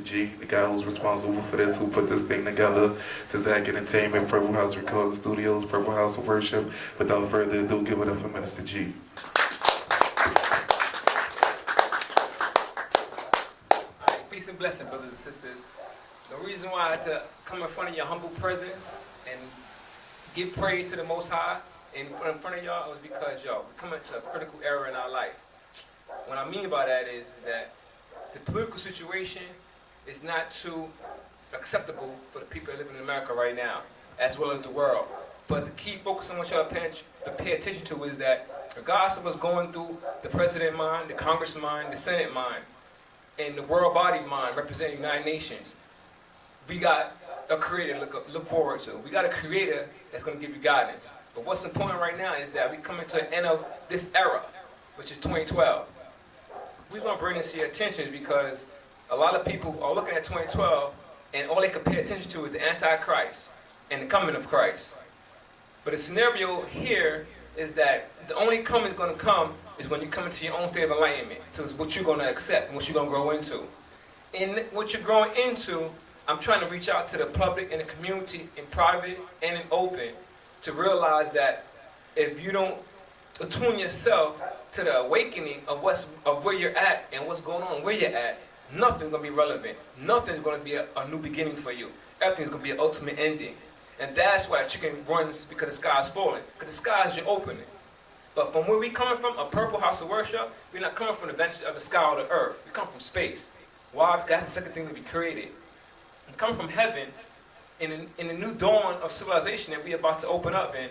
Mr. G, the guy who's responsible for this, who put this thing together. To Zach Entertainment, Purple House Recording Studios, Purple House of Worship. Without further ado, give it up for Minister G. Peace and blessing, brothers and sisters. The reason why I had to come in front of your humble presence and give praise to the Most High in front of y'all was because, we're coming to a critical era in our life. What I mean by that is that the political situation is not too acceptable for the people that live in America right now, as well as the world. But the key focus I want y'all to pay attention to is that regardless of what's going through the president mind, the Congress mind, the Senate mind, and the world body mind representing the United Nations, we got a creator to look forward to. We got a creator that's going to give you guidance. But what's important right now is that we coming to the end of this era, which is 2012. We want to bring this to your attention because a lot of people are looking at 2012 and all they can pay attention to is the Antichrist and the coming of Christ. But the scenario here is that the only coming is going to come is when you come into your own state of enlightenment, to what you're going to accept and what you're going to grow into. In what you're growing into, I'm trying to reach out to the public and the community in private and in open to realize that if you don't attune yourself to the awakening of where you're at and what's going on where you're at, nothing's going to be relevant. Nothing's going to be a new beginning for you. Everything's going to be an ultimate ending. And that's why chicken runs because the sky is falling. Because the sky is your opening. But from where we coming from, a purple house of worship, we're not coming from the bench of the sky or the earth. We come from space. Why? Because that's the second thing to be created. We come from heaven in the new dawn of civilization that we're about to open up in.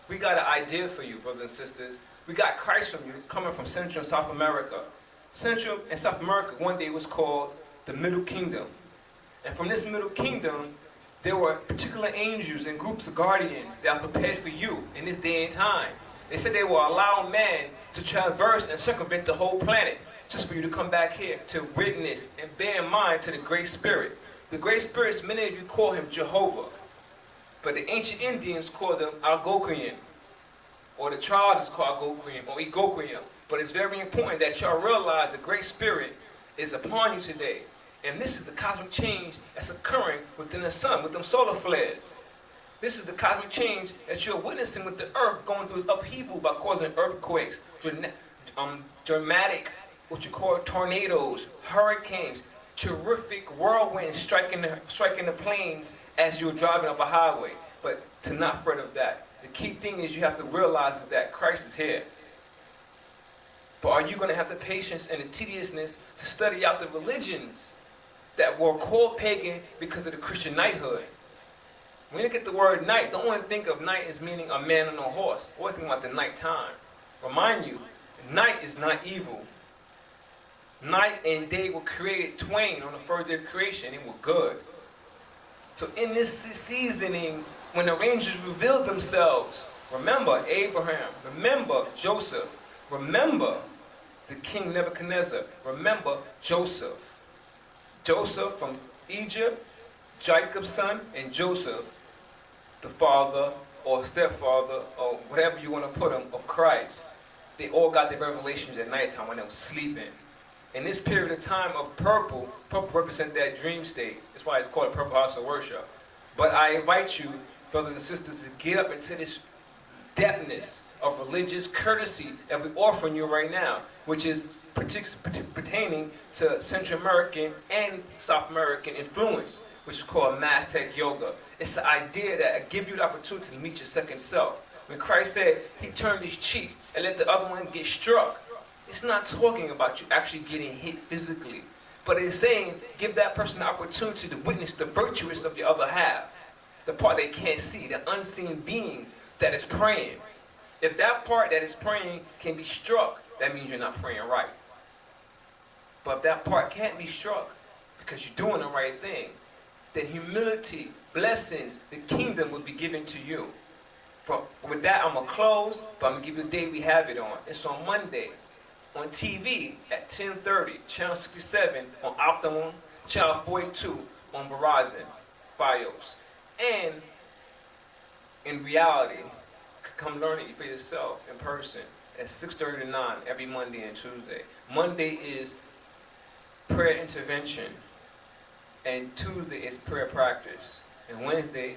We got an idea for you, brothers and sisters. We got Christ from you coming from Central and South America. Central and South America one day was called the Middle Kingdom. And from this Middle Kingdom, there were particular angels and groups of guardians that are prepared for you in this day and time. They said they will allow man to traverse and circumvent the whole planet just for you to come back here to witness and bear in mind to the Great Spirit. The Great Spirit, many of you call him Jehovah, but the ancient Indians called him r.g.m, or the tribes called r.g.m or r.g.m. But it's very important that y'all realize the Great Spirit is upon you today. And this is the cosmic change that's occurring within the sun, with them solar flares. This is the cosmic change that you're witnessing with the earth going through its upheaval by causing earthquakes, dramatic, what you call tornadoes, hurricanes, terrific whirlwinds striking the plains as you're driving up a highway. But to not fret of that. The key thing is you have to realize is that Christ is here. But are you going to have the patience and the tediousness to study out the religions that were called pagan because of the Christian knighthood? When you look at the word night, don't only think of night as meaning a man on a horse. Always think about the night time. Remind you, night is not evil. Night and day were created twain on the first day of creation and were good. So in this seasoning, when the angels revealed themselves, remember Abraham, remember Joseph, remember the king Nebuchadnezzar, remember Joseph. Joseph from Egypt, Jacob's son, and Joseph, the father or stepfather or whatever you want to put him, of Christ. They all got their revelations at nighttime when they were sleeping. In this period of time of purple represents that dream state. That's why it's called Purple House of Worship. But I invite you, brothers and sisters, to get up into this depthness of religious courtesy that we're offering you right now, which is pertaining to Central American and South American influence, which is called Maztec Yoga. It's the idea that gives you the opportunity to meet your second self. When Christ said he turned his cheek and let the other one get struck, it's not talking about you actually getting hit physically, but it's saying give that person the opportunity to witness the virtuous of the other half, the part they can't see, the unseen being that is praying. If that part that is praying can be struck, that means you're not praying right. But if that part can't be struck because you're doing the right thing, then humility, blessings, the kingdom will be given to you. With that, I'm going to close, but I'm going to give you the day we have it on. It's on Monday on TV at 10:30, Channel 67 on Optimum, Channel 42 on Verizon, Fios. And in reality, come learn it for yourself in person at 6:30 to 9 every Monday and Tuesday. Monday is prayer intervention. and Tuesday is prayer practice, and Wednesday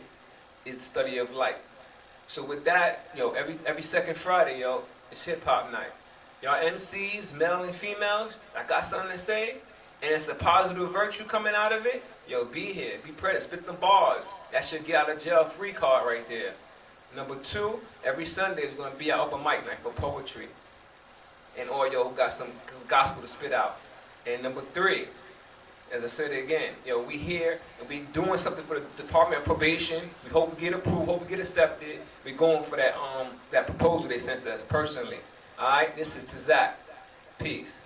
is study of light. So with that, every second Friday, it's hip hop night. Y'all MCs, male and females, I got something to say, and it's a positive virtue coming out of it. Be here, be present, spit the bars. That should get out of jail free card right there. Number 2, every Sunday is going to be our open mic night for poetry, and all y'all who got some gospel to spit out. And number 3, as I said again, we here and we doing something for the Department of Probation. We hope we get approved, hope we get accepted. We're going for that proposal they sent us personally. All right, this is to Zach. Peace.